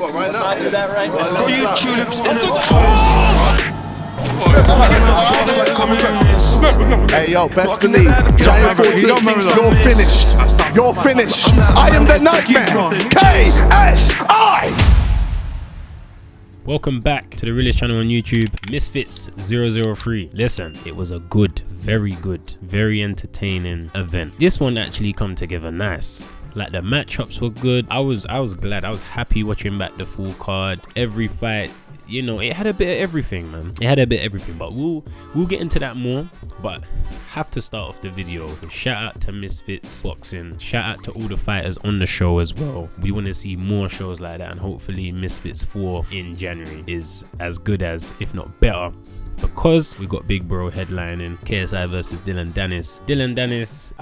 What, right now? I do that right now. Got you tulips in a twist. Hey yo, best believe, Giant 14 thinks you're finished. You're finished. I am the nightmare. KSI! Welcome back to the realest channel on YouTube, Misfits 003. Listen, it was a good, very entertaining event. This one actually come together nice. Like the matchups were good. I was glad. I was happy watching back the full card. Every fight, you know, it had a bit of everything, man. It had a bit of everything, but we'll get into that more. But have to start off the video with shout out to Misfits Boxing. Shout out to all the fighters on the show as well. We want to see more shows like that, and hopefully Misfits 4 in January is as good as, if not better, because we got Big Bro headlining KSI versus Dillon Danis. Dillon Danis,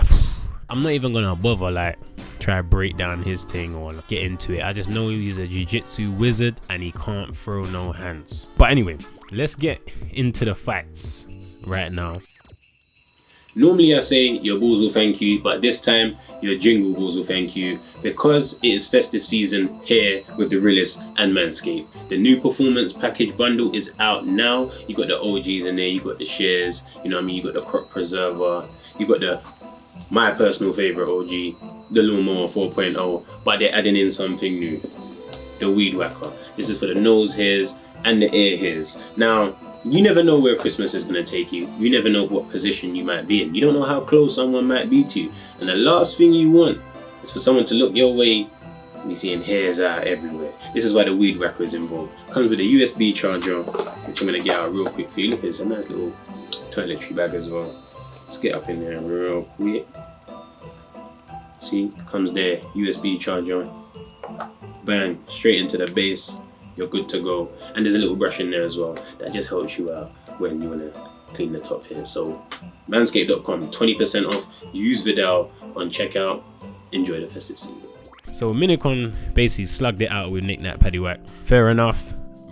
I'm not even gonna bother like try to break down his thing or get into it. I just know he's a jiu-jitsu wizard and he can't throw no hands. But anyway, let's get into the fights right now. Normally I say your balls will thank you, but this time your jingle balls will thank you, because it is festive season here with the realest and Manscaped. The new performance package bundle is out now. You got the OGs in there, you got the shares, you know what I mean, you got the crop preserver, you got the my personal favorite OG, the Lawnmower 4.0, but they're adding in something new, the Weed Whacker. This is for the nose hairs and the ear hairs. Now, you never know where Christmas is going to take you. You never know what position you might be in. You don't know how close someone might be to you. And the last thing you want is for someone to look your way and be seeing hairs out everywhere. This is why the Weed Whacker is involved. Comes with a USB charger, which I'm going to get out real quick for you. Look, it's a nice little toiletry bag as well. Let's get up in there real quick. See, comes there, USB charger. Bang, straight into the base. You're good to go. And there's a little brush in there as well that just helps you out when you want to clean the top here. So manscaped.com, 20% off. Use Viddal on checkout. Enjoy the festive season. So Minicon basically slugged it out with Nick Nat Paddywhack. Fair enough.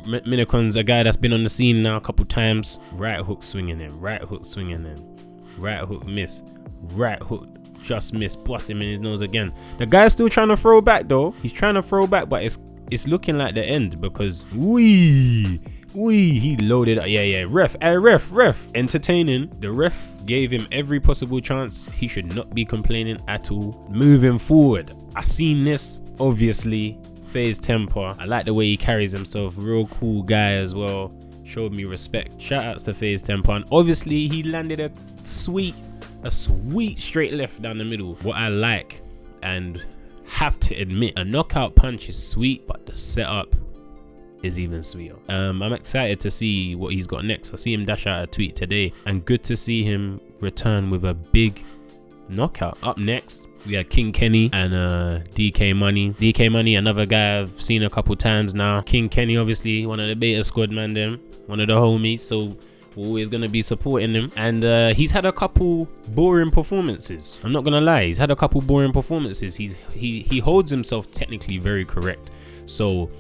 Minicon's a guy that's been on the scene now a couple times. Right hook swinging in, right hook swinging in, right hook miss, right hook just miss, bust him in his nose again. The guy's still trying to throw back though. He's trying to throw back, but it's looking like the end, because he loaded up. Yeah, ref, entertaining. The ref gave him every possible chance. He should not be complaining at all. Moving forward, I seen this, obviously. FaZe Temper, I like the way he carries himself. Real cool guy as well. Showed me respect. Shout outs to FaZe Temper, and obviously he landed a sweet straight left down the middle. What I like, and have to admit, a knockout punch is sweet, but the setup is even sweeter. I'm excited to see what he's got next. I see him dash out a tweet today, and good to see him return with a big knockout. Up next, we had King Kenny and DK Money. DK Money, another guy I've seen a couple times now. King Kenny, obviously one of the beta squad man, them one of the homies, so we're always gonna be supporting him. And he's had a couple boring performances. I'm not gonna lie, he's had a couple boring performances. He holds himself technically very correct, so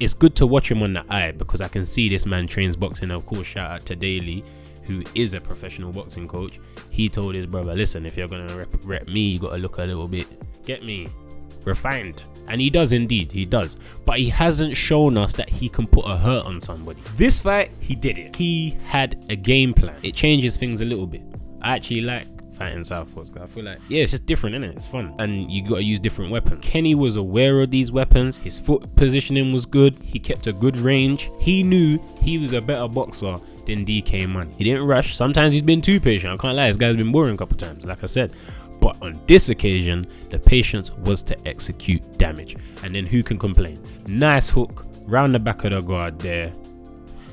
it's good to watch him on the eye, because I can see this man trains boxing. Of course, shout out to Daly, who is a professional boxing coach. He told his brother, listen, if you're gonna rep me, you gotta look a little bit, get me, refined. And he does indeed, he does. But he hasn't shown us that he can put a hurt on somebody. This fight, he did it. He had a game plan. It changes things a little bit. I actually like fighting Southpaws, because I feel like, yeah, it's just different, isn't it? It's fun. And you gotta use different weapons. Kenny was aware of these weapons. His foot positioning was good. He kept a good range. He knew he was a better boxer than DK Money. He didn't rush. Sometimes he's been too patient. I can't lie, this guy's been boring a couple times, like I said. But on this occasion, the patience was to execute damage. And then who can complain? Nice hook round the back of the guard there.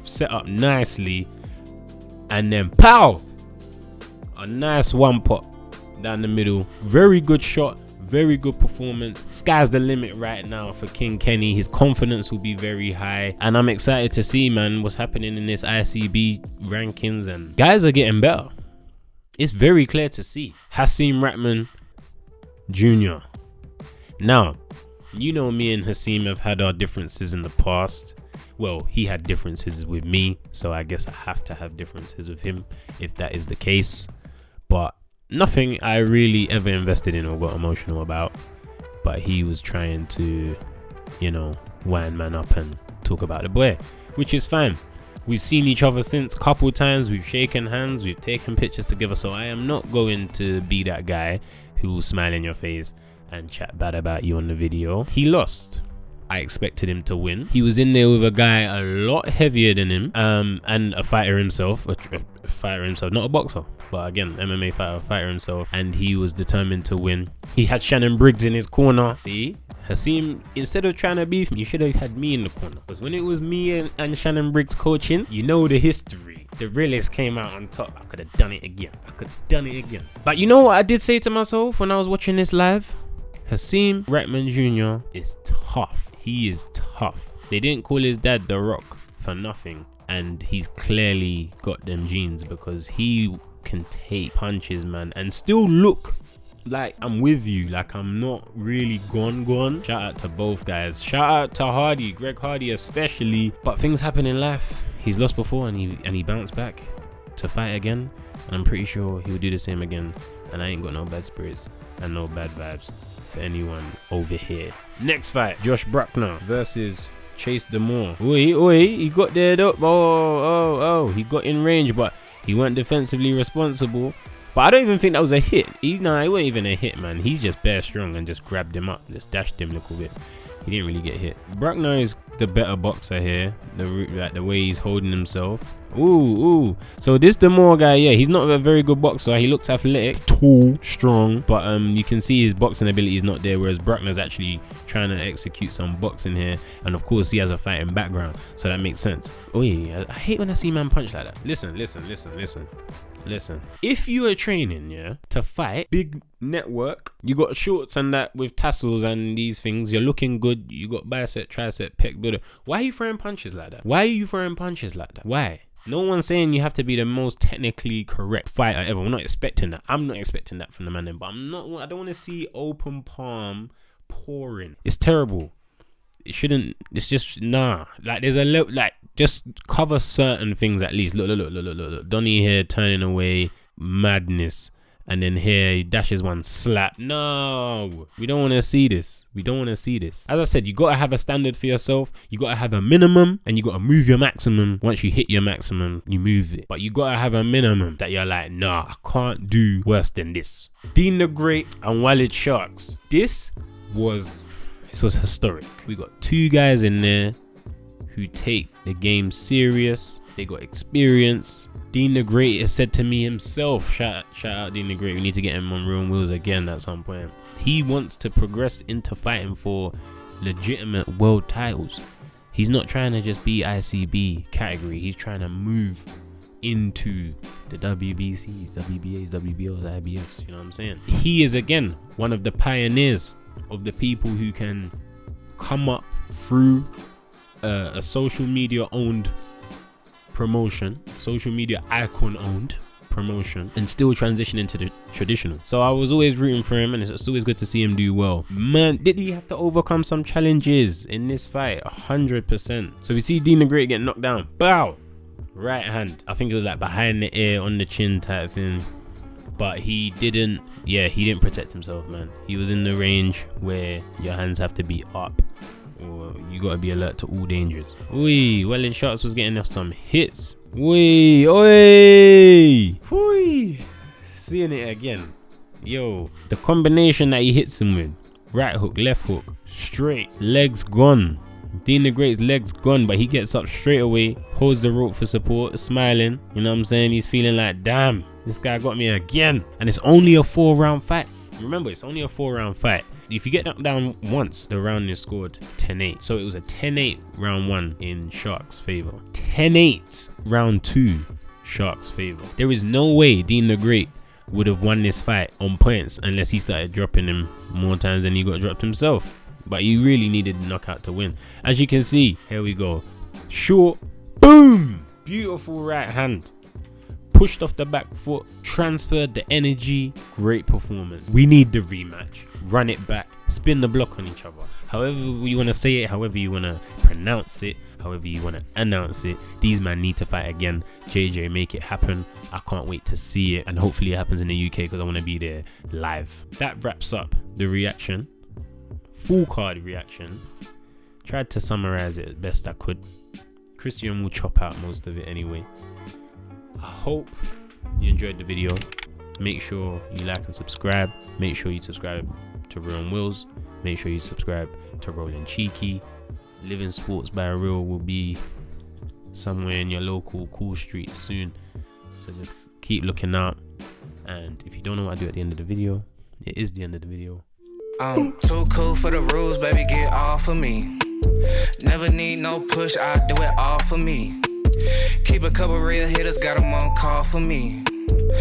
Set up nicely. And then pow! A nice one pot down the middle. Very good shot. Very good performance. Sky's the limit right now for King Kenny. His confidence will be very high. And I'm excited to see, man, what's happening in this ICB rankings. And guys are getting better. It's very clear to see. Hasim Ratman Jr. Now, you know me and Hasim have had our differences in the past. Well, he had differences with me, so I guess I have to have differences with him if that is the case. But nothing I really ever invested in or got emotional about. But he was trying to, you know, wind man up and talk about the boy, which is fine. We've seen each other since, couple times, we've shaken hands, we've taken pictures together, so I am not going to be that guy who will smile in your face and chat bad about you on the video. He lost. I expected him to win. He was in there with a guy a lot heavier than him, and a fighter himself, not a boxer, but again, MMA fighter himself, and he was determined to win. He had Shannon Briggs in his corner. See, Hasim, instead of trying to beef me, you should have had me in the corner, because when it was me and Shannon Briggs coaching, you know the history. The realist came out on top. I could have done it again. But you know what I did say to myself when I was watching this live? Hasim Reitman Jr. is tough. He is tough. They didn't call his dad The Rock for nothing, and he's clearly got them genes, because he can take punches, man, and still look like I'm with you, like I'm not really gone. Shout out to both guys. Shout out to Hardy, Greg Hardy especially. But things happen in life. He's lost before, and he bounced back to fight again, and I'm pretty sure he'll do the same again. And I ain't got no bad spirits and no bad vibes for anyone over here. Next fight, Josh Bruckner versus Chase Demore. He got there though. Oh, he got in range, but he weren't defensively responsible. But I don't even think that was a hit. It wasn't even a hit, man. He's just bare strong and just grabbed him up, just dashed him a little bit. He didn't really get hit. Bruckner is the better boxer here. The way he's holding himself. Ooh. So this Demore guy, yeah, he's not a very good boxer. He looks athletic, tall, strong, but you can see his boxing ability is not there. Whereas Bruckner's actually trying to execute some boxing here, and of course he has a fighting background, so that makes sense. I hate when I see man punch like that. Listen. If you are training, to fight, big network, you got shorts and that with tassels and these things, you're looking good, you got bicep, tricep, pec, builder. Why are you throwing punches like that? Why? No one's saying you have to be the most technically correct fighter ever. We're not expecting that. I'm not expecting that from the man, but I don't want to see open palm pouring. It's terrible. It shouldn't. It's just nah. Like there's a little, like, just cover certain things at least. Look. Donnie here turning away, madness, and then here he dashes one slap. No, we don't want to see this. As I said, you gotta have a standard for yourself. You gotta have a minimum, and you gotta move your maximum. Once you hit your maximum, you move it. But you gotta have a minimum that you're like, nah, I can't do worse than this. Dean the Great and Walid Sharks. This was historic. We got two guys in there who take the game serious. They got experience. Dean the Great has said to me himself, shout out Dean the Great, we need to get him on Real Wheels again at some point. He wants to progress into fighting for legitimate world titles. He's not trying to just be ICB category. He's trying to move into the WBCs, WBAs, WBOs, IBFs, you know what I'm saying? He is, again, one of the pioneers of the people who can come up through a social media owned promotion, social media icon owned promotion, and still transition into the traditional. So I was always rooting for him, and it's always good to see him do well. Man, did he have to overcome some challenges in this fight? 100%. So we see Dean the Great get knocked down. Bow! Right hand. I think it was like behind the ear, on the chin type thing. But he didn't protect himself, man. He was in the range where your hands have to be up, or you gotta be alert to all dangers. Walid Sharks was getting off some hits. Seeing it again. Yo, the combination that he hits him with, right hook, left hook, straight, legs gone. Dean the Great's legs gone, but he gets up straight away, holds the rope for support, smiling. You know what I'm saying? He's feeling like, damn, this guy got me again. And it's only a 4-round fight. Remember, it's only a 4-round fight. If you get knocked down once, the round is scored 10-8. So it was a 10-8 round 1 in Sharks' favor. 10-8 round 2, Sharks' favor. There is no way Dean the Great would have won this fight on points unless he started dropping him more times than he got dropped himself. But he really needed the knockout to win. As you can see, here we go. Short, boom! Beautiful right hand. Pushed off the back foot, transferred the energy. Great performance. We need the rematch. Run it back. Spin the block on each other. However you want to say it, however you want to pronounce it, however you want to announce it. These men need to fight again. JJ, make it happen. I can't wait to see it. And hopefully it happens in the UK because I want to be there live. That wraps up the reaction. Full card reaction tried to summarize it as best I could. Cristian will chop out most of it anyway. I hope you enjoyed the video. Make sure you like and subscribe. Make sure you subscribe to Real and Wills. Make sure you subscribe to Rolling Cheeky. Living Sports by Real will be somewhere in your local cool streets soon. So just keep looking out. And if you don't know what I do at the end of the video, it is the end of the video. I'm too cool for the rules, baby, get off of me. Never need no push, I do it all for me. Keep a couple real hitters, got them on call for me.